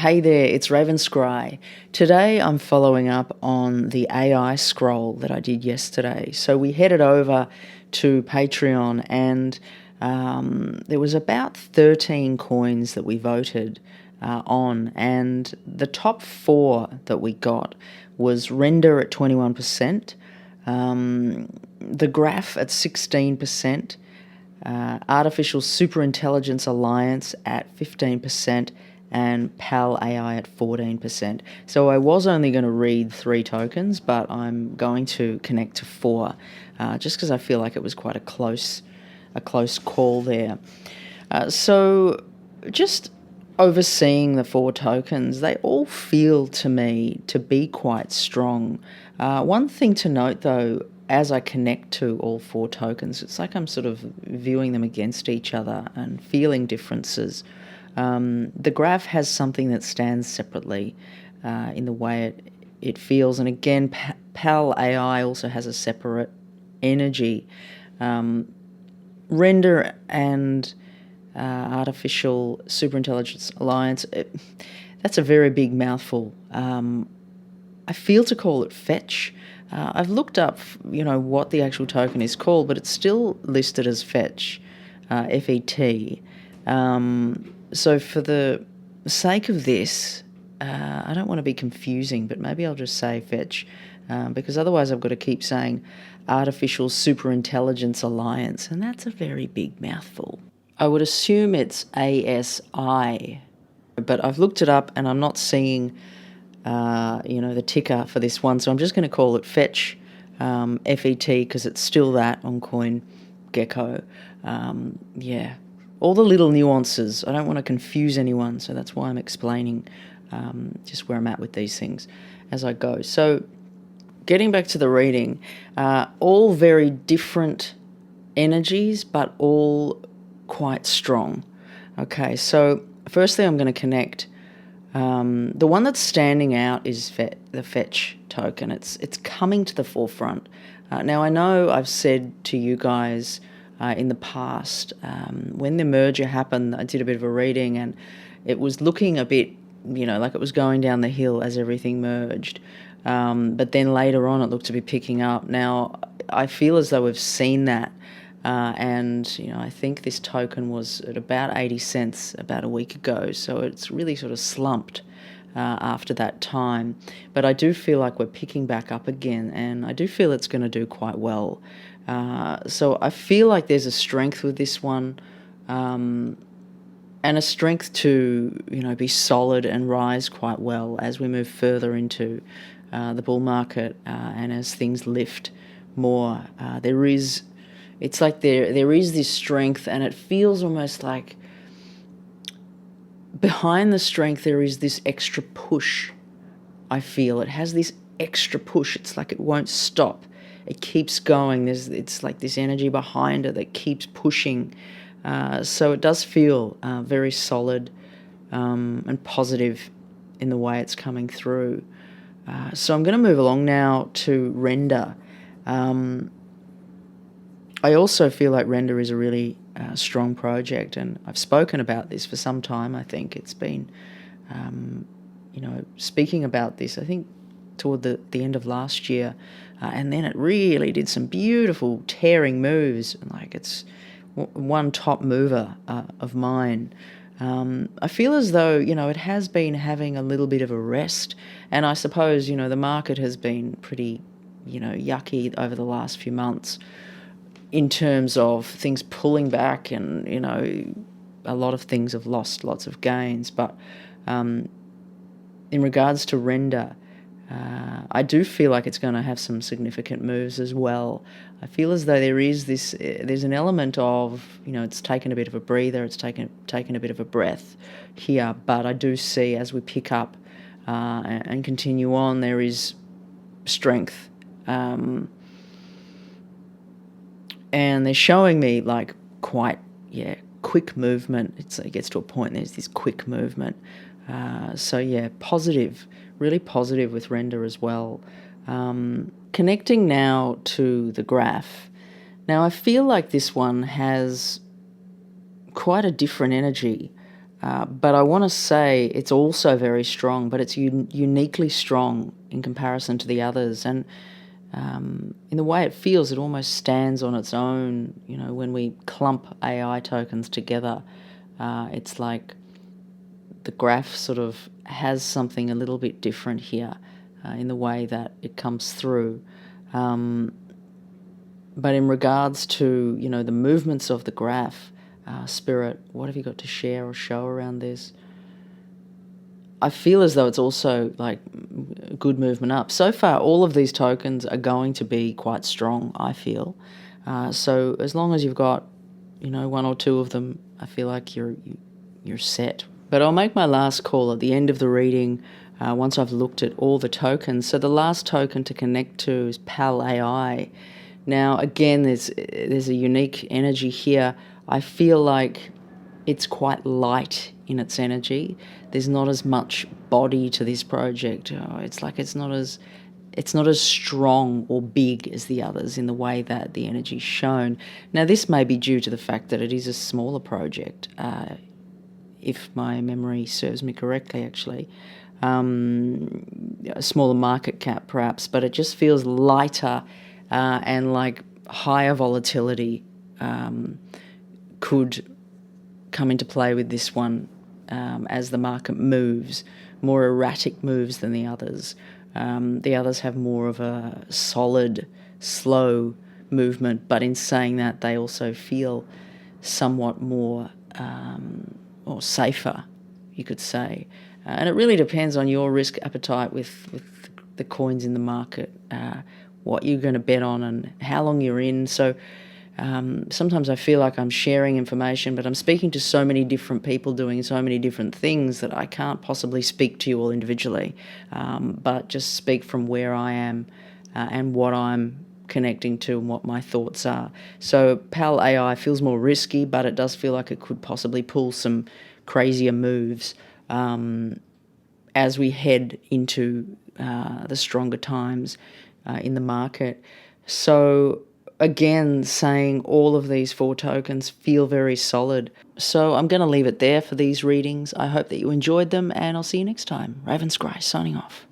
Hey there, it's Raven Scry. Today I'm following up on the AI scroll that I did yesterday. So we headed over to Patreon and there was about 13 coins that we voted on, and the top four that we got was Render at 21%, the Graph at 16%, Artificial Superintelligence Alliance at 15%, and PAL AI at 14%. So I was only going to read 3 tokens, but I'm going to connect to 4, just because I feel like it was quite a close call there. So just overseeing the 4 tokens, they all feel to me to be quite strong. One thing to note though, as I connect to all 4 tokens, it's like I'm sort of viewing them against each other and feeling differences. The graph has something that stands separately in the way it feels. And again, PAL AI also has a separate energy. Render and Artificial Superintelligence Alliance, that's a very big mouthful. I feel to call it fetch. I've looked up, what the actual token is called, but it's still listed as fetch, F-E-T. So for the sake of this, I don't want to be confusing, but maybe I'll just say fetch, because otherwise I've got to keep saying Artificial Superintelligence Alliance, and that's a very big mouthful. I would assume it's ASI, but I've looked it up and I'm not seeing, the ticker for this one, so I'm just going to call it fetch, F-E-T, because it's still that on CoinGecko. All the little nuances. I don't want to confuse anyone, so that's why I'm explaining just where I'm at with these things as I go. So getting back to the reading, all very different energies, but all quite strong. Okay, so firstly I'm going to connect. The one that's standing out is the fetch token. It's coming to the forefront. Now I know I've said to you guys in the past, when the merger happened, I did a bit of a reading and it was looking a bit, like it was going down the hill as everything merged. But then later on it looked to be picking up. Now I feel as though we've seen that. And I think this token was at about 80 cents about a week ago. So it's really sort of slumped after that time. But I do feel like we're picking back up again, and I do feel it's going to do quite well. So I feel like there's a strength with this one, and a strength to be solid and rise quite well as we move further into the bull market, and as things lift more. It's like there is this strength, and it feels almost like behind the strength there is this extra push. I feel it has this extra push. It's like it won't stop. It keeps going. It's like this energy behind it that keeps pushing. So it does feel very solid and positive in the way it's coming through. So I'm going to move along now to Render. I also feel like Render is a really strong project, and I've spoken about this for some time. I think it's been, speaking about this, I think toward the end of last year, and then it really did some beautiful tearing moves. Like it's one top mover of mine. I feel as though, it has been having a little bit of a rest, and I suppose, the market has been pretty, yucky over the last few months in terms of things pulling back, and, a lot of things have lost lots of gains. But in regards to Render, I do feel like it's going to have some significant moves as well. I feel as though there's an element of, it's taken a bit of a breather, it's taken a bit of a breath here, but I do see as we pick up and continue on, there is strength. And they're showing me like quite, quick movement. It gets to a point, there's this quick movement. Positive, really positive with Render as well. Connecting now to the graph. Now I feel like this one has quite a different energy. But I want to say it's also very strong, but it's uniquely strong in comparison to the others. And in the way it feels, it almost stands on its own. You know, when we clump AI tokens together, it's like the graph sort of has something a little bit different here in the way that it comes through. But in regards to, you know, the movements of the graph, Spirit, what have you got to share or show around this? I feel as though it's also like good movement up. So far, all of these tokens are going to be quite strong, I feel. So as long as you've got, you know, one or two of them, I feel like you're set. But I'll make my last call at the end of the reading once I've looked at all the tokens. So the last token to connect to is Pal AI. Now, again, there's a unique energy here. I feel like it's quite light in its energy. There's not as much body to this project. It's like it's not as strong or big as the others in the way that the energy's shown. Now, this may be due to the fact that it is a smaller project, if my memory serves me correctly, actually. A smaller market cap, perhaps, but it just feels lighter and like higher volatility could come into play with this one as the market moves, more erratic moves than the others. The others have more of a solid, slow movement, but in saying that, they also feel somewhat more or safer, you could say. And it really depends on your risk appetite with the coins in the market, what you're going to bet on and how long you're in. So sometimes I feel like I'm sharing information, but I'm speaking to so many different people doing so many different things that I can't possibly speak to you all individually, but just speak from where I am and what I'm connecting to and what my thoughts are. So Pal AI feels more risky, but it does feel like it could possibly pull some crazier moves as we head into the stronger times in the market. So again, saying all of these four tokens feel very solid. So I'm going to leave it there for these readings. I hope that you enjoyed them, and I'll see you next time. Raven Scry signing off.